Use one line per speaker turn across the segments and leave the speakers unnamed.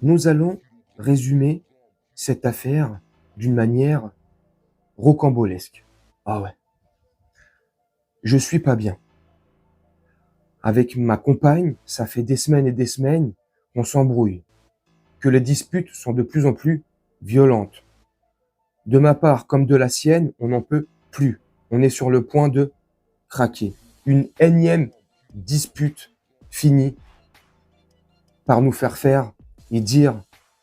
Nous allons résumer cette affaire d'une manière rocambolesque. Ah ouais. Je suis pas bien. Avec ma compagne, ça fait des semaines et des semaines qu'on s'embrouille, que les disputes sont de plus en plus violentes. De ma part comme de la sienne, on n'en peut plus. On est sur le point de craquer. Une énième dispute finit par nous faire et dire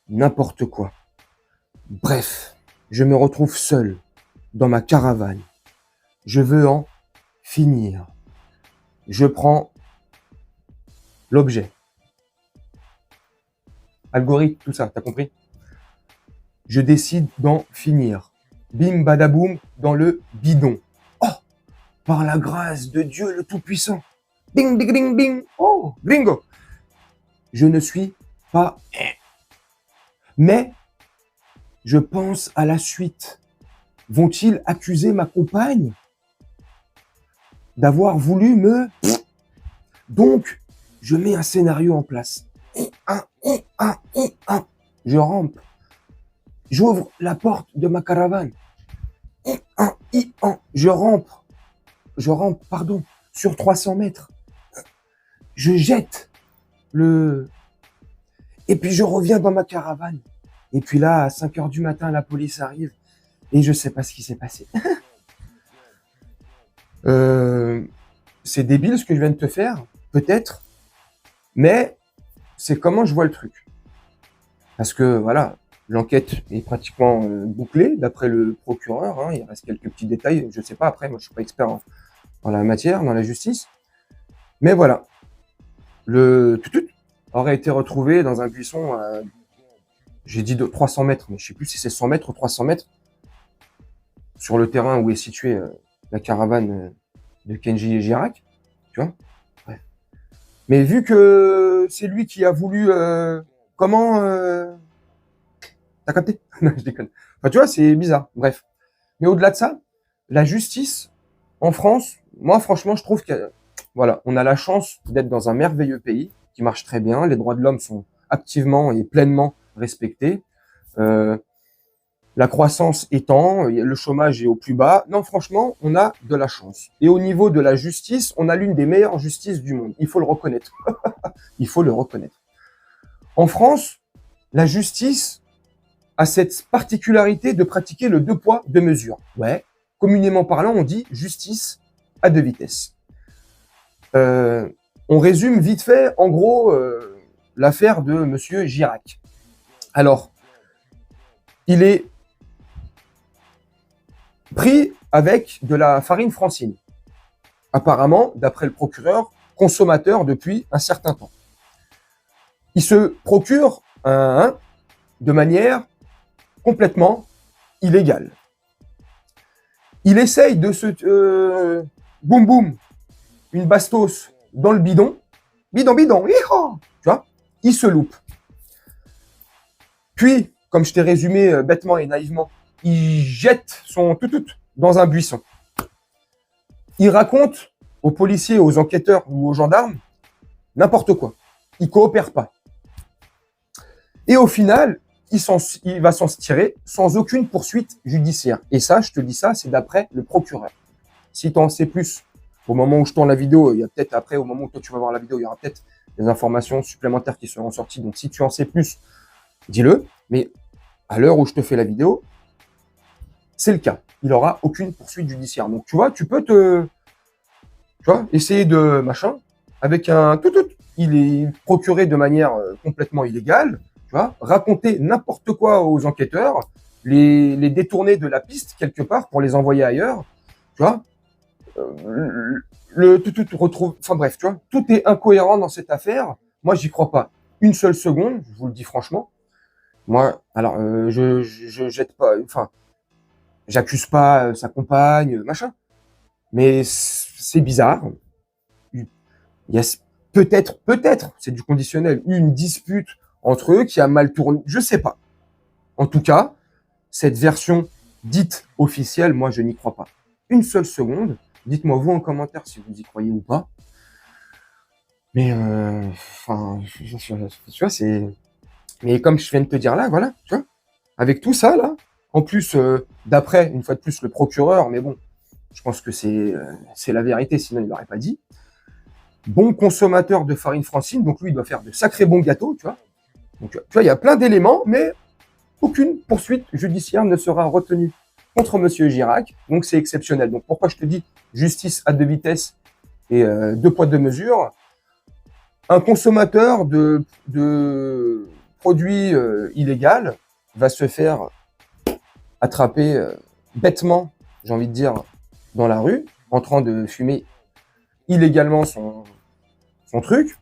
n'importe quoi. Bref, je me retrouve seul dans ma caravane. Je veux en finir. Je prends l'objet. Algorithme, tout ça, t'as compris? Je décide d'en finir. Bim badaboum dans le bidon. Oh, par la grâce de Dieu le Tout-Puissant. Bing, bing, bing, bing. Oh, bingo. Je ne suis pas... Mais je pense à la suite. Vont-ils accuser ma compagne d'avoir voulu me... Donc, je mets un scénario en place. Je rampe. J'ouvre la porte de ma caravane. Je rampe, sur 300 mètres. Je jette le... Et puis je reviens dans ma caravane. Et puis là, à 5 heures du matin, la police arrive. Et je sais pas ce qui s'est passé. C'est débile ce que je viens de te faire, peut-être. Mais c'est comment je vois le truc. Parce que voilà, l'enquête est pratiquement bouclée, d'après le procureur. Hein, il reste quelques petits détails, je sais pas, après, moi je suis pas expert dans la matière, dans la justice. Mais voilà, le tutut aurait été retrouvé dans un buisson, j'ai dit de 300 mètres, mais je sais plus si c'est 100 mètres ou 300 mètres, sur le terrain où est située la caravane de Kenji et Girac, tu vois. Bref. Mais vu que c'est lui qui a voulu... comment... T'as capté? Non, je déconne. Enfin, tu vois, c'est bizarre. Bref. Mais au-delà de ça, la justice en France, moi, franchement, je trouve que voilà, on a la chance d'être dans un merveilleux pays qui marche très bien. Les droits de l'homme sont activement et pleinement respectés. La croissance étant, le chômage est au plus bas. Non, franchement, on a de la chance. Et au niveau de la justice, on a l'une des meilleures justices du monde. Il faut le reconnaître. Il faut le reconnaître. En France, la justice a cette particularité de pratiquer le deux poids, deux mesures. Ouais, communément parlant, on dit justice à deux vitesses. On résume vite fait, en gros, l'affaire de Monsieur Girac. Alors, il est pris avec de la farine francine. Apparemment, d'après le procureur, consommateur depuis un certain temps. Il se procure de manière complètement illégale. Il essaye de se... boum boum, une bastos dans le bidon. Bidon, bidon, tu vois, il se loupe. Puis, comme je t'ai résumé bêtement et naïvement, il jette son tout dans un buisson. Il raconte aux policiers, aux enquêteurs ou aux gendarmes n'importe quoi. Il coopère pas. Et au final, il va s'en tirer sans aucune poursuite judiciaire. Et ça, je te dis ça, c'est d'après le procureur. Si tu en sais plus, au moment où je tourne la vidéo, il y a peut-être après, au moment où toi tu vas voir la vidéo, il y aura peut-être des informations supplémentaires qui seront sorties. Donc si tu en sais plus, dis-le. Mais à l'heure où je te fais la vidéo, c'est le cas. Il n'aura aucune poursuite judiciaire. Donc tu vois, tu peux essayer de machin avec un tout. Il est procuré de manière complètement illégale. Tu vois, raconter n'importe quoi aux enquêteurs, les détourner de la piste quelque part pour les envoyer ailleurs. Tu vois, tout retrouve. Enfin bref, tu vois, tout est incohérent dans cette affaire. Moi, j'y crois pas une seule seconde. Je vous le dis franchement. Moi, alors, je jette pas. Enfin, j'accuse pas sa compagne, machin. Mais c'est bizarre. Il y a peut-être, c'est du conditionnel, une dispute entre eux qui a mal tourné. Je sais pas. En tout cas, cette version dite officielle, moi, je n'y crois pas. Une seule seconde. Dites-moi vous en commentaire si vous y croyez ou pas. Mais enfin, tu vois, c'est Mais comme je viens de te dire là, voilà, tu vois, avec tout ça, là, en plus, d'après, une fois de plus, le procureur, mais bon, je pense que c'est la vérité, sinon il l'aurait pas dit. Bon consommateur de farine francine, donc lui, il doit faire de sacrés bons gâteaux, tu vois. Donc, tu vois, il y a plein d'éléments, mais aucune poursuite judiciaire ne sera retenue contre Monsieur Girac, donc c'est exceptionnel. Donc pourquoi je te dis justice à deux vitesses et deux poids deux mesures. Un consommateur de produits illégaux va se faire attraper bêtement, j'ai envie de dire, dans la rue, en train de fumer illégalement son truc.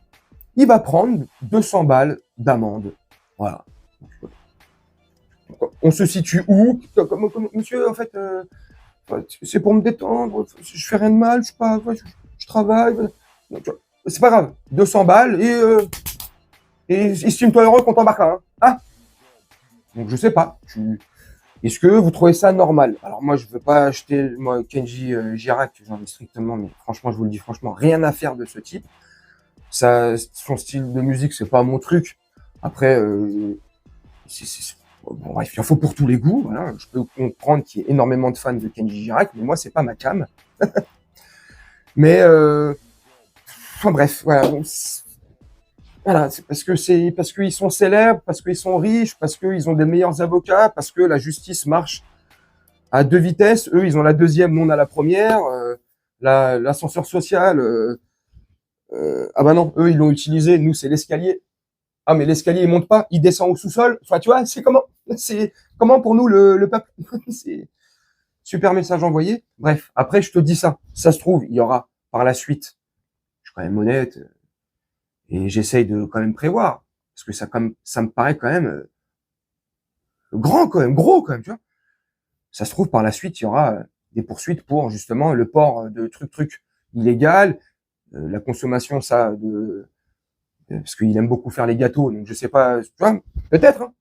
Il va prendre 200 balles d'amende. Voilà. On se situe où? Monsieur, en fait, c'est pour me détendre, je fais rien de mal, je sais pas, je travaille. C'est pas grave, 200 balles et estime-toi heureux qu'on t'embarque là. Hein. Ah. Donc je sais pas. Est-ce que vous trouvez ça normal? Alors moi je veux pas acheter moi Kenji Girac, j'en ai strictement, mais franchement je vous le dis franchement, rien à faire de ce type. Ça, son style de musique c'est pas mon truc. Après, bon, bref, il en faut pour tous les goûts. Voilà. Je peux comprendre qu'il y ait énormément de fans de Kenji Girac, mais moi c'est pas ma cam. Mais enfin bref, voilà. Voilà, c'est parce qu'ils sont célèbres, parce qu'ils sont riches, parce qu'ils ont des meilleurs avocats, parce que la justice marche à deux vitesses. Eux, ils ont la deuxième, nous on a la première. L'ascenseur social, ah bah non, eux ils l'ont utilisé, nous c'est l'escalier. Ah mais l'escalier il monte pas, il descend au sous-sol. Enfin tu vois, c'est comment pour nous le peuple. C'est super message envoyé. Bref, après je te dis ça se trouve il y aura par la suite. Je suis quand même honnête. Et j'essaye de quand même prévoir, parce que ça me paraît quand même grand, quand même gros, quand même, tu vois. Ça se trouve par la suite, il y aura des poursuites pour justement le port de trucs illégal, la consommation parce qu'il aime beaucoup faire les gâteaux, donc je sais pas, tu vois, peut-être. Hein.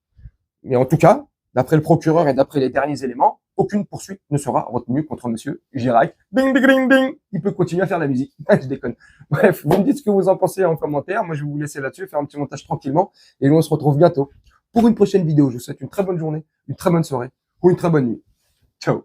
Mais en tout cas, d'après le procureur et d'après les derniers éléments, aucune poursuite ne sera retenue contre Monsieur Girac. Ding, ding, ding, ding. Il peut continuer à faire la musique. Je déconne. Bref, vous me dites ce que vous en pensez en commentaire. Moi, je vais vous laisser là-dessus, faire un petit montage tranquillement. Et nous, on se retrouve bientôt pour une prochaine vidéo. Je vous souhaite une très bonne journée, une très bonne soirée ou une très bonne nuit. Ciao.